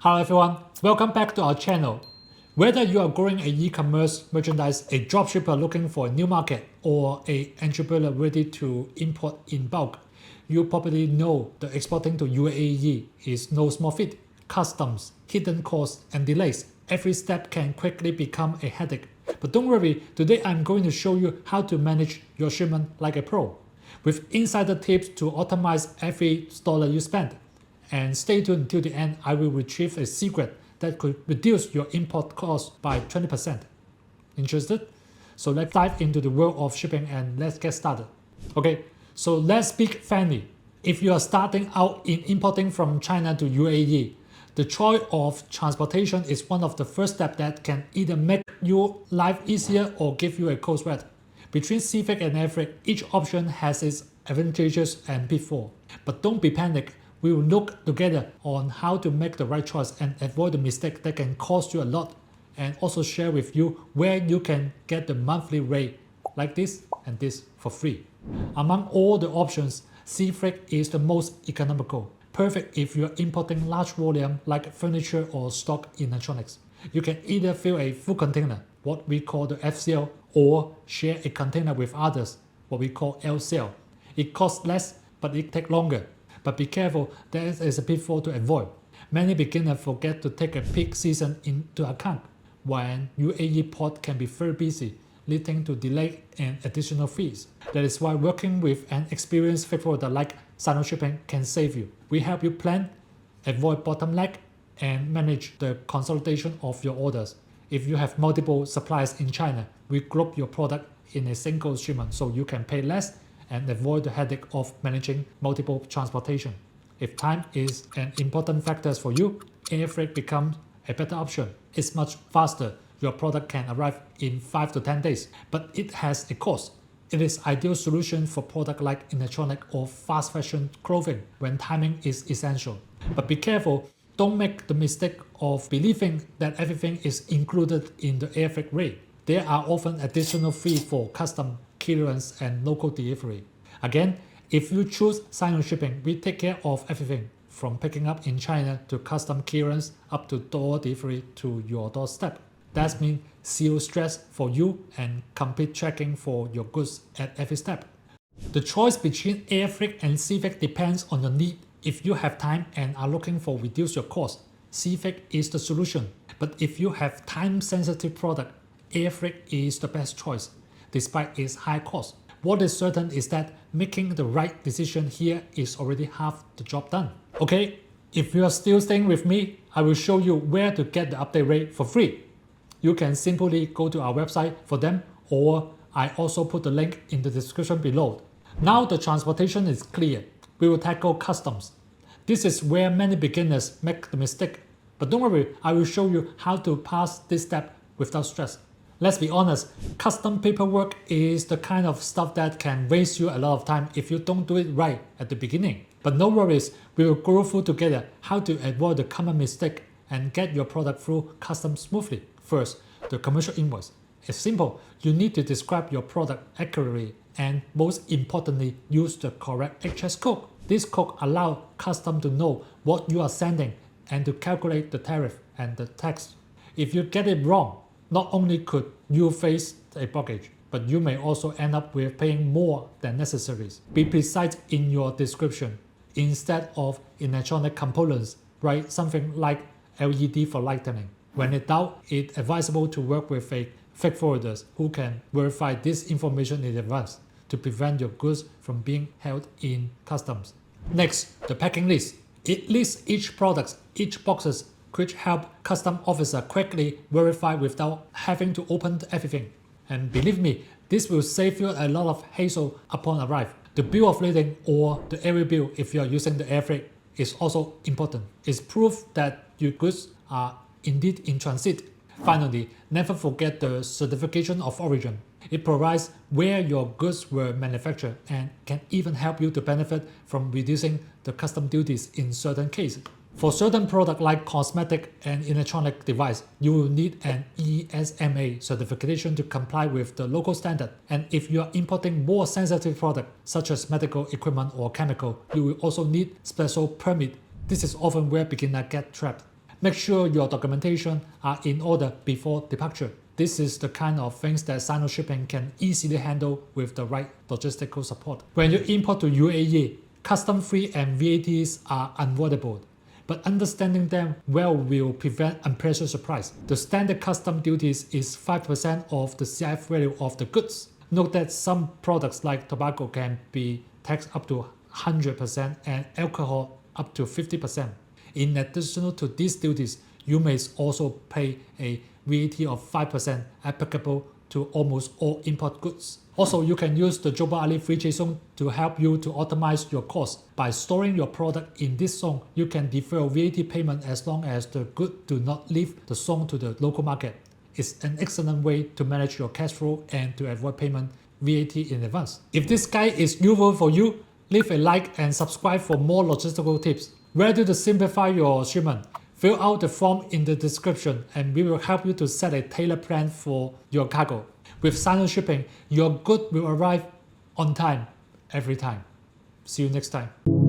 Hello everyone, welcome back to our channel. Whether you are growing an e-commerce merchandise, a dropshipper looking for a new market, or an entrepreneur ready to import in bulk, you probably know that exporting to UAE is no small feat. Customs, hidden costs, and delays. Every step can quickly become a headache. But don't worry, today I'm going to show you how to manage your shipment like a pro, with insider tips to optimize every dollar you spend. And stay tuned until the end, I will retrieve a secret that could reduce your import cost by 20%. Interested? So let's dive into the world of shipping and let's get started. Okay, so let's speak frankly. If you are starting out in importing from China to UAE, the choice of transportation is one of the first steps that can either make your life easier or give you a cold sweat. Between sea freight and air freight, each option has its advantages and pitfalls. But don't be panicked. We will look together on how to make the right choice and avoid the mistake that can cost you a lot, and also share with you where you can get the monthly rate like this and this for free. Among all the options, sea freight is the most economical, perfect if you are importing large volume like furniture or stock electronics. You can either fill a full container, what we call the FCL, or share a container with others, what we call LCL. It costs less, but it takes longer. But be careful, there is a pitfall to avoid. Many beginners forget to take a peak season into account, when UAE port can be very busy, leading to delay and additional fees. That is why working with an experienced freight forwarder like SINO Shipping can save you. We help you plan, avoid bottleneck, and manage the consolidation of your orders. If you have multiple suppliers in China, we group your product in a single shipment so you can pay less and avoid the headache of managing multiple transportation. If time is an important factor for you, air freight becomes a better option. It's much faster. Your product can arrive in 5 to 10 days, but it has a cost. It is ideal solution for products like electronic or fast fashion clothing when timing is essential. But be careful, don't make the mistake of believing that everything is included in the air freight rate. There are often additional fees for custom clearance and local delivery. Again, if you choose SINO Shipping, we take care of everything from picking up in China to custom clearance up to door delivery to your doorstep. That means zero stress for you and complete tracking for your goods at every step. The choice between air freight and sea freight depends on your need. If you have time and are looking for reduce your cost, sea freight is the solution. But if you have time-sensitive product, air freight is the best choice, despite its high cost. What is certain is that making the right decision here is already half the job done. Okay, if you are still staying with me, I will show you where to get the update rate for free. You can simply go to our website for them, or I also put the link in the description below. Now the transportation is clear. We will tackle customs. This is where many beginners make the mistake. But don't worry, I will show you how to pass this step without stress. Let's be honest, custom paperwork is the kind of stuff that can waste you a lot of time if you don't do it right at the beginning. But no worries, we will go through together how to avoid the common mistake and get your product through customs smoothly. First, the commercial invoice. It's simple. You need to describe your product accurately and most importantly, use the correct HS code. This code allows customs to know what you are sending and to calculate the tariff and the tax. If you get it wrong, not only could you face a blockage, but you may also end up with paying more than necessary. Be precise in your description. Instead of electronic components, write something like LED for lighting. When in doubt, it's advisable to work with a freight forwarder who can verify this information in advance to prevent your goods from being held in customs. Next, the packing list. It lists each product, each boxes, which help custom officer quickly verify without having to open everything. And believe me, this will save you a lot of hassle upon arrival. The bill of lading or the area bill if you are using the air freight is also important. It's proof that your goods are indeed in transit. Finally, never forget the certification of origin. It provides where your goods were manufactured and can even help you to benefit from reducing the custom duties in certain cases. For certain products like cosmetic and electronic device, you will need an ESMA certification to comply with the local standard. And if you are importing more sensitive products such as medical equipment or chemical, you will also need special permit. This is often where beginners get trapped. Make sure your documentation are in order before departure. This is the kind of things that SINO shipping can easily handle with the right logistical support. When you import to UAE, custom fee and VATs are unavoidable, but understanding them well will prevent unpleasant surprise. The standard custom duties is 5% of the CIF value of the goods. Note that some products like tobacco can be taxed up to 100% and alcohol up to 50%. In addition to these duties, you may also pay a VAT of 5% applicable to almost all import goods. Also, you can use the Jebel free trade zone to help you to optimize your costs. By storing your product in this zone, you can defer VAT payment as long as the goods do not leave the zone to the local market. It's an excellent way to manage your cash flow and to avoid payment VAT in advance. If this guide is useful for you, leave a like and subscribe for more logistical tips. Ready to simplify your shipment? Fill out the form in the description and we will help you to set a tailored plan for your cargo. With SINO shipping, your good will arrive on time, every time. See you next time.